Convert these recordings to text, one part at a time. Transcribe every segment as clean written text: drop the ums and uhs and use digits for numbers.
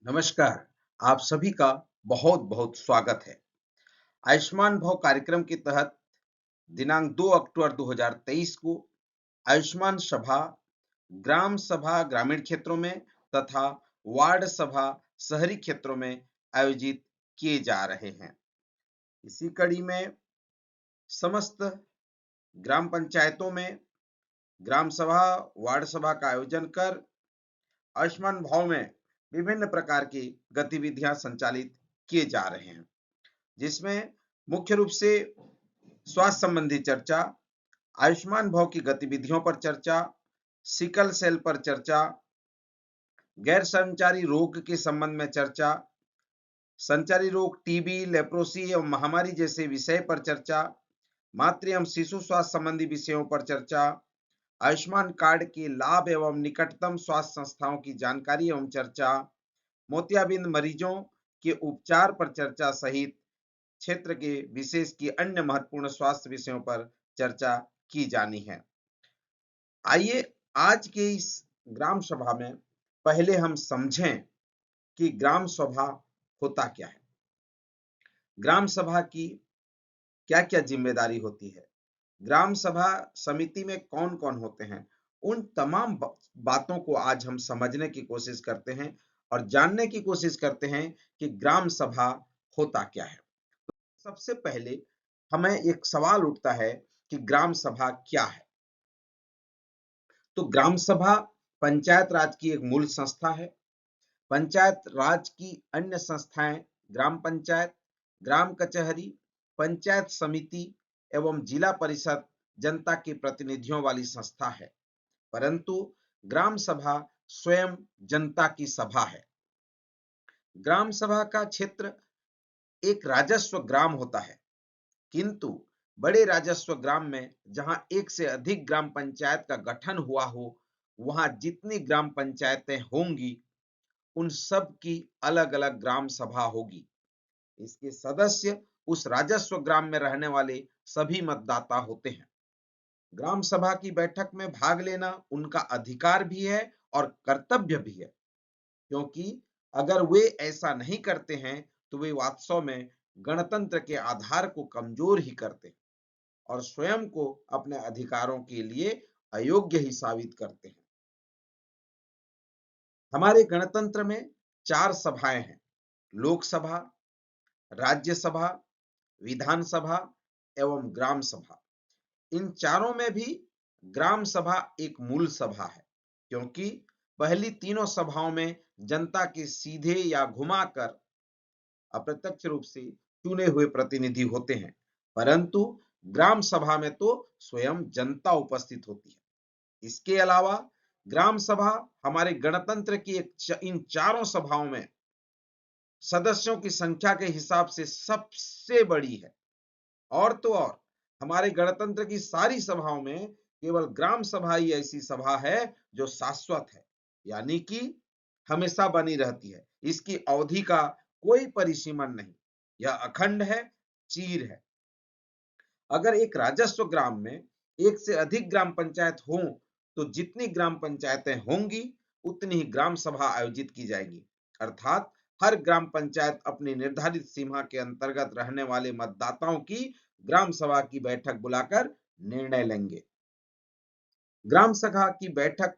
नमस्कार। आप सभी का बहुत बहुत स्वागत है। आयुष्मान भव कार्यक्रम के तहत दिनांक 2 अक्टूबर 2023 को आयुष्मान सभा ग्राम सभा ग्रामीण क्षेत्रों में तथा वार्ड सभा शहरी क्षेत्रों में आयोजित किए जा रहे हैं। इसी कड़ी में समस्त ग्राम पंचायतों में ग्राम सभा वार्ड सभा का आयोजन कर आयुष्मान भव में विभिन्न प्रकार की गतिविधियां संचालित किए जा रहे हैं, जिसमें मुख्य रूप से स्वास्थ्य संबंधी चर्चा, आयुष्मान भव की गतिविधियों पर चर्चा, सिकल सेल पर चर्चा, गैर संचारी रोग के संबंध में चर्चा, संचारी रोग टीबी, लेप्रोसी एवं महामारी जैसे विषय पर चर्चा, मातृ एवं शिशु स्वास्थ्य संबंधी विषयों पर चर्चा, आयुष्मान कार्ड के लाभ एवं निकटतम स्वास्थ्य संस्थाओं की जानकारी एवं चर्चा, मोतियाबिंद मरीजों के उपचार पर चर्चा सहित क्षेत्र के विशेष की अन्य महत्वपूर्ण स्वास्थ्य विषयों पर चर्चा की जानी है। आइए आज के इस ग्राम सभा में पहले हम समझें कि ग्राम सभा होता क्या है। ग्राम सभा की क्या क्या जिम्मेदारी होती है, ग्राम सभा समिति में कौन कौन होते हैं, उन तमाम बातों को आज हम समझने की कोशिश करते हैं और जानने की कोशिश करते हैं कि ग्राम सभा होता क्या है। सबसे पहले हमें एक सवाल उठता है कि ग्राम सभा क्या है। तो ग्राम सभा पंचायत राज की एक मूल संस्था है। पंचायत राज की अन्य संस्थाएं ग्राम पंचायत, ग्राम कचहरी, पंचायत समिति एवं जिला परिषद जनता के प्रतिनिधियों वाली संस्था है, परंतु ग्राम सभा स्वयं जनता की सभा है। ग्राम सभा का क्षेत्र एक राजस्व ग्राम होता है, किंतु बड़े राजस्व ग्राम में जहां एक से अधिक ग्राम पंचायत का गठन हुआ हो, वहां जितनी ग्राम पंचायतें होंगी उन सब की अलग अलग ग्राम सभा होगी। इसके सदस्य उस राजस्व ग्राम में रहने वाले सभी मतदाता होते हैं। ग्राम सभा की बैठक में भाग लेना उनका अधिकार भी है और कर्तव्य भी है, क्योंकि अगर वे ऐसा नहीं करते हैं तो वे वास्तव में गणतंत्र के आधार को कमजोर ही करते हैं और स्वयं को अपने अधिकारों के लिए अयोग्य ही साबित करते हैं। हमारे गणतंत्र में 4 सभाएं हैं: लोकसभा, राज्यसभा, विधानसभा एवं ग्राम सभा। इन चारों में भी ग्राम सभा एक मूल सभा है, क्योंकि पहली तीनों सभाओं में जनता के सीधे या घुमाकर अप्रत्यक्ष रूप से चुने हुए प्रतिनिधि होते हैं, परंतु ग्राम सभा में तो स्वयं जनता उपस्थित होती है। इसके अलावा ग्राम सभा हमारे गणतंत्र की इन चारों सभाओं में सदस्यों की संख्या के हिसाब से सबसे बड़ी है। और तो और हमारे गणतंत्र की सारी सभाओं में केवल ग्राम सभा ही ऐसी सभा है जो शाश्वत है, यानी कि हमेशा बनी रहती है। इसकी अवधि का कोई परिसीमन नहीं, यह अखंड है, चीर है। अगर एक राजस्व ग्राम में एक से अधिक ग्राम पंचायत हो तो जितनी ग्राम पंचायतें होंगी उतनी ही ग्राम सभा आयोजित की जाएगी, अर्थात हर ग्राम पंचायत अपनी निर्धारित सीमा के अंतर्गत रहने वाले मतदाताओं की ग्राम सभा की बैठक बुलाकर निर्णय लेंगे। ग्राम सभा की बैठक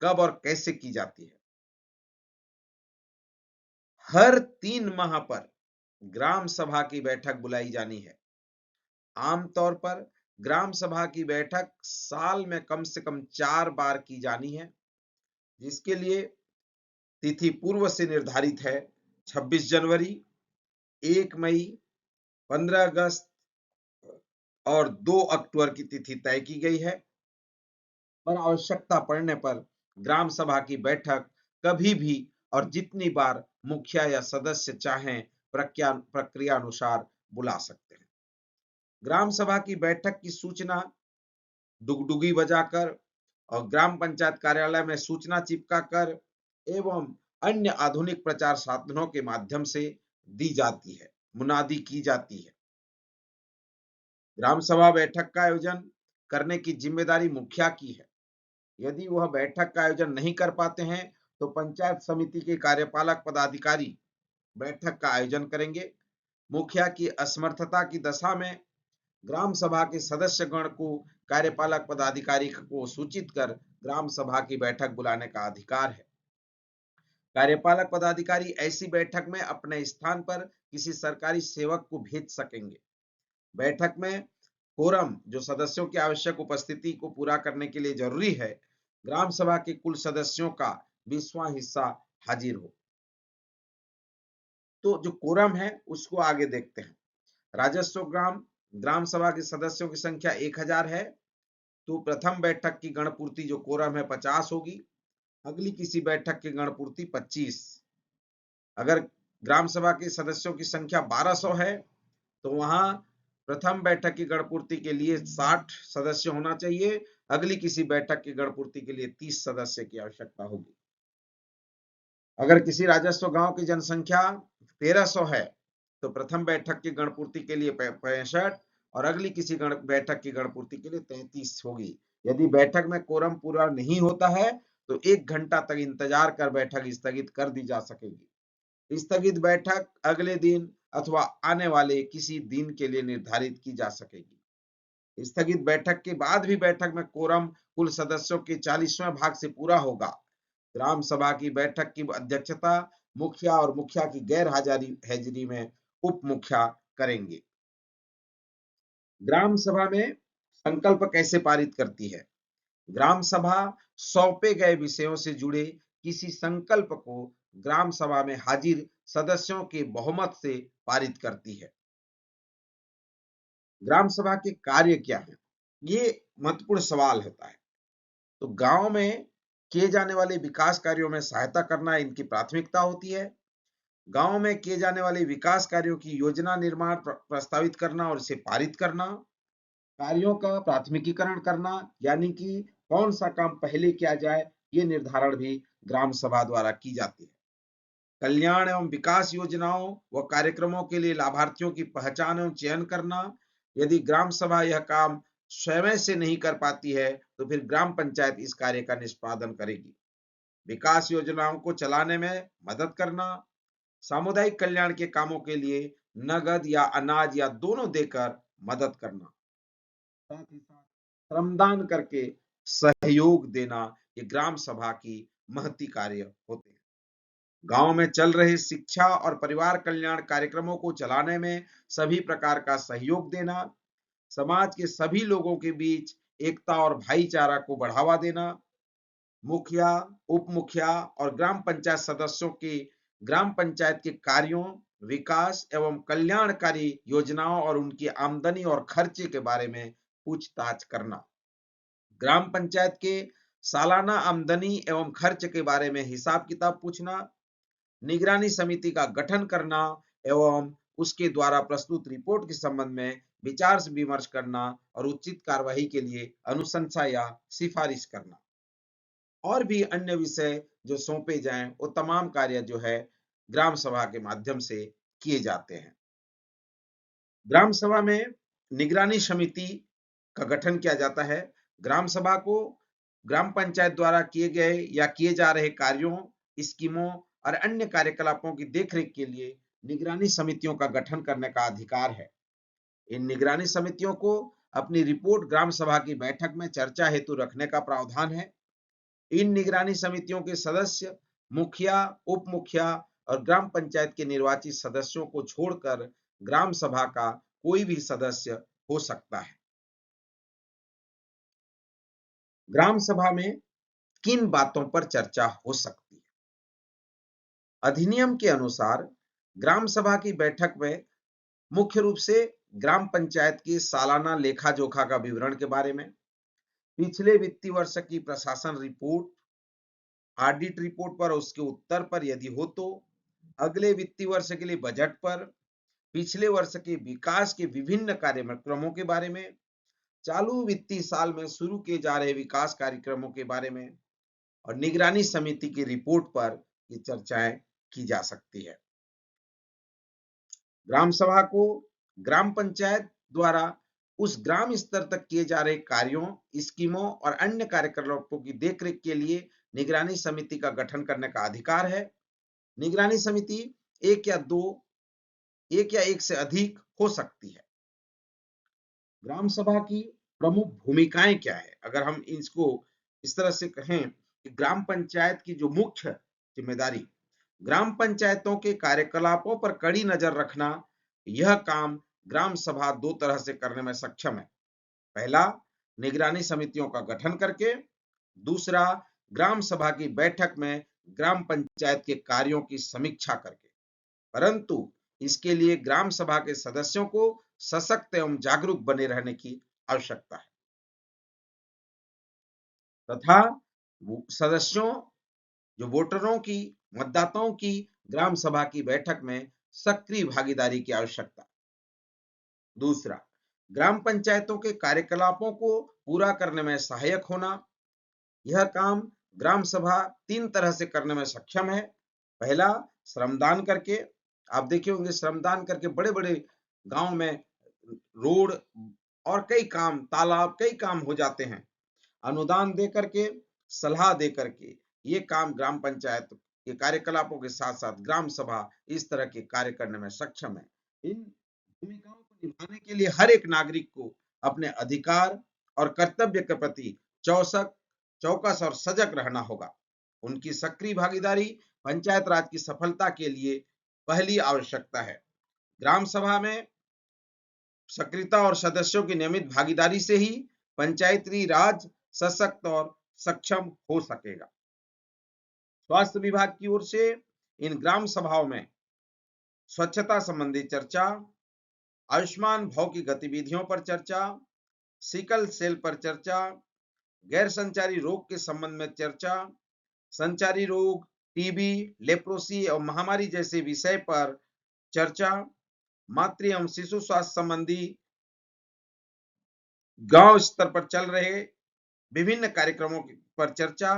कब और कैसे की जाती है? हर 3 माह पर ग्राम सभा की बैठक बुलाई जानी है। आमतौर पर ग्राम सभा की बैठक साल में कम से कम 4 बार की जानी है, जिसके लिए तिथि पूर्व से निर्धारित है। 26 जनवरी, 1 मई, 15 अगस्त और 2 अक्टूबर की तिथि तय की गई है। पर आवश्यकता पड़ने पर ग्राम सभा की बैठक कभी भी और जितनी बार मुखिया या सदस्य चाहें प्रक्रिया अनुसार बुला सकते हैं। ग्राम सभा की बैठक की सूचना डुगडुगी बजाकर और ग्राम पंचायत कार्यालय में सूचना चिपकाकर एवं अन्य आधुनिक प्रचार साधनों के माध्यम से दी जाती है, मुनादी की जाती है। ग्राम सभा बैठक का आयोजन करने की जिम्मेदारी मुखिया की है। यदि वह बैठक का आयोजन नहीं कर पाते हैं तो पंचायत समिति के कार्यपालक पदाधिकारी बैठक का आयोजन करेंगे। मुखिया की असमर्थता की दशा में ग्राम सभा के सदस्य गण को कार्यपालक पदाधिकारी को सूचित कर ग्राम सभा की बैठक बुलाने का अधिकार है। कार्यपालक पदाधिकारी ऐसी बैठक में अपने स्थान पर किसी सरकारी सेवक को भेज सकेंगे। बैठक में कोरम, जो सदस्यों की आवश्यक उपस्थिति को पूरा करने के लिए जरूरी है, ग्राम सभा के कुल सदस्यों का 20वां हिस्सा हाजिर हो। तो जो कोरम है उसको आगे देखते हैं। राजस्व ग्राम सभा के सदस्यों की संख्या 1000 है, तो प्रथम बैठक की गणपूर्ति जो कोरम है 50 होगी। अगली किसी बैठक की गणपूर्ति 25। अगर ग्राम सभा के सदस्यों की संख्या 1200 है, तो वहां प्रथम बैठक की गणपूर्ति के लिए 60 सदस्य होना चाहिए। अगली किसी बैठक की गणपूर्ति के लिए 30 सदस्य की आवश्यकता होगी। अगर किसी राजस्व गांव की जनसंख्या 1300 है, तो प्रथम बैठक की गणपूर्ति के लिए 65 और अगली किसी बैठक की गणपूर्ति के लिए 33 होगी। यदि बैठक में कोरम पूरा नहीं होता है तो 1 घंटा तक इंतजार कर बैठक स्थगित कर दी जा सकेगी। स्थगित बैठक अगले दिन अथवा आने वाले किसी दिन के लिए निर्धारित की जा सकेगी। स्थगित बैठक के बाद भी बैठक में कोरम कुल सदस्यों के 40वें भाग से पूरा होगा। ग्राम सभा की बैठक की अध्यक्षता मुखिया और मुखिया की गैर हाजिरी में उप मुखिया करेंगे। ग्राम सभा में संकल्प कैसे पारित करती है? ग्राम सभा सौंपे गए विषयों से जुड़े किसी संकल्प को ग्राम सभा में हाजिर सदस्यों के बहुमत से पारित करती है। ग्राम सभा के कार्य क्या है? ये महत्वपूर्ण सवाल होता है। तो गांव में किए जाने वाले विकास कार्यों में सहायता करना इनकी प्राथमिकता होती है। गांव में किए जाने वाले विकास कार्यों की योजना निर्माण प्रस्तावित करना और इसे पारित करना, कार्यों का प्राथमिकीकरण करना, यानी कि कौन सा काम पहले किया जाए, ये निर्धारण भी ग्राम सभा द्वारा की जाती है। कल्याण एवं विकास योजनाओं व कार्यक्रमों के लिए लाभार्थियों की पहचान एवं चयन करना। यदि ग्राम सभा यह काम स्वयं से नहीं कर पाती है तो फिर ग्राम पंचायत इस कार्य का निष्पादन करेगी। विकास योजनाओं को चलाने में मदद करना, सामुदायिक कल्याण के कामों के लिए नगद या अनाज या दोनों देकर मदद करना, साथ ही साथ श्रमदान करके सहयोग देना, ये ग्राम सभा की महती कार्य होते हैं। गांव में चल रहे शिक्षा और परिवार कल्याण कार्यक्रमों को चलाने में सभी प्रकार का सहयोग देना, समाज के सभी लोगों के बीच एकता और भाईचारा को बढ़ावा देना, मुखिया, उप मुखिया और ग्राम पंचायत सदस्यों के ग्राम पंचायत के कार्यों, विकास एवं कल्याणकारी योजनाओं और उनकी आमदनी और खर्चे के बारे में पूछताछ करना, ग्राम पंचायत के सालाना आमदनी एवं खर्च के बारे में हिसाब किताब पूछना, निगरानी समिति का गठन करना एवं उसके द्वारा प्रस्तुत रिपोर्ट के संबंध में विचार विमर्श करना और उचित कार्रवाई के लिए अनुशंसा या सिफारिश करना, और भी अन्य विषय जो सौंपे जाएं वो तमाम कार्य जो है ग्राम सभा के माध्यम से किए जाते हैं। ग्राम सभा में निगरानी समिति का गठन किया जाता है। ग्राम सभा को ग्राम पंचायत द्वारा किए गए या किए जा रहे कार्यों, स्कीमों और अन्य कार्यकलापों की देखरेख के लिए निगरानी समितियों का गठन करने का अधिकार है। इन निगरानी समितियों को अपनी रिपोर्ट ग्राम सभा की बैठक में चर्चा हेतु रखने का प्रावधान है। इन निगरानी समितियों के सदस्य मुखिया, उप मुखिया और ग्राम पंचायत के निर्वाचित सदस्यों को छोड़कर ग्राम सभा का कोई भी सदस्य हो सकता है। ग्राम सभा में किन बातों पर चर्चा हो सकती है? अधिनियम के अनुसार ग्राम सभा की बैठक में मुख्य रूप से ग्राम पंचायत की सालाना लेखा जोखा का विवरण के बारे में, पिछले वित्तीय वर्ष की प्रशासन रिपोर्ट, ऑडिट रिपोर्ट पर उसके उत्तर पर यदि हो तो, अगले वित्तीय वर्ष के लिए बजट पर, पिछले वर्ष के विकास के विभिन्न कार्यक्रमों के बारे में, चालू वित्तीय साल में शुरू किए जा रहे विकास कार्यक्रमों के बारे में और निगरानी समिति की रिपोर्ट पर ये चर्चाएं की जा सकती है। ग्राम सभा को ग्राम पंचायत द्वारा उस ग्राम स्तर तक किए जा रहे कार्यों, स्कीमों और अन्य कार्यकलापों की देखरेख के लिए निगरानी समिति का गठन करने का अधिकार है। निगरानी समिति एक या दो, एक या एक से अधिक हो सकती है। ग्राम सभा की प्रमुख भूमिकाएं क्या है? अगर हम इसको इस तरह से कहें कि ग्राम पंचायत की जो मुख्य जिम्मेदारी, ग्राम पंचायतों के कार्यकलापों पर कड़ी नजर रखना। यह काम ग्राम सभा दो तरह से करने में सक्षम है। पहला, निगरानी समितियों का गठन करके। दूसरा, ग्राम सभा की बैठक में ग्राम पंचायत के कार्यों की समीक्षा करके। परंतु इसके लिए ग्राम सभा के सदस्यों को सशक्त एवं जागरूक बने रहने की आवश्यकता है तथा सदस्यों, जो वोटरों की, मतदाताओं की ग्राम सभा की बैठक में सक्रिय भागीदारी की आवश्यकता। दूसरा, ग्राम पंचायतों के कार्यकलापों को पूरा करने में सहायक होना। यह काम ग्राम सभा तीन तरह से करने में सक्षम है। पहला, श्रमदान करके। आप देखे होंगे श्रमदान करके बड़े बड़े गांव में रोड और कई काम, तालाब, कई काम हो जाते हैं। अनुदान दे करके, सलाह दे करके, ये काम ग्राम पंचायत के कार्यकलापों के साथ साथ ग्राम सभा इस तरह के कार्य करने में सक्षम है। इन भूमिकाओं को निभाने के लिए हर एक नागरिक को अपने अधिकार और कर्तव्य के प्रति चौकस और सजग रहना होगा। उनकी सक्रिय भागीदारी पंचायत राज की सफलता के लिए पहली आवश्यकता है। ग्राम सभा में सक्रियता और सदस्यों की नियमित भागीदारी से ही पंचायती राज सशक्त और सक्षम हो सकेगा। स्वास्थ्य विभाग की ओर से इन ग्राम सभाओं में स्वच्छता संबंधी चर्चा, आयुष्मान भव की गतिविधियों पर चर्चा, सिकल सेल पर चर्चा, गैर संचारी रोग के संबंध में चर्चा, संचारी रोग, टीबी, लेप्रोसी और महामारी जैसे विषय पर चर्चा, मातृ एवं शिशु स्वास्थ्य संबंधी गांव स्तर पर चल रहे विभिन्न कार्यक्रमों पर चर्चा,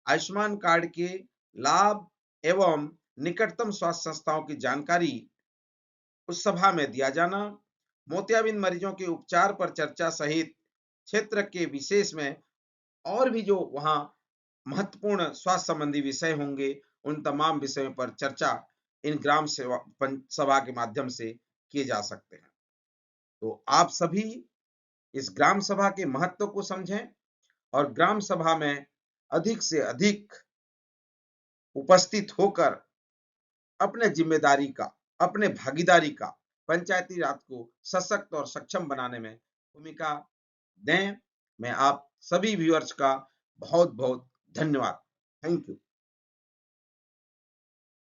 आयुष्मान कार्ड के लाभ एवं निकटतम स्वास्थ्य संस्थाओं की जानकारी उस सभा में दिया जाना, मोतियाबिंद मरीजों के उपचार पर चर्चा सहित क्षेत्र के विशेष में और भी जो वहां महत्वपूर्ण स्वास्थ्य संबंधी विषय होंगे, उन तमाम विषयों पर चर्चा इन ग्राम सभा के माध्यम से किए जा सकते हैं। तो आप सभी इस ग्राम सभा के महत्व को समझें और ग्राम सभा में अधिक से अधिक उपस्थित होकर अपने जिम्मेदारी का, अपने भागीदारी का पंचायती राज को सशक्त और सक्षम बनाने में भूमिका दें। मैं आप सभी व्यूअर्स का बहुत बहुत धन्यवाद। Thank you.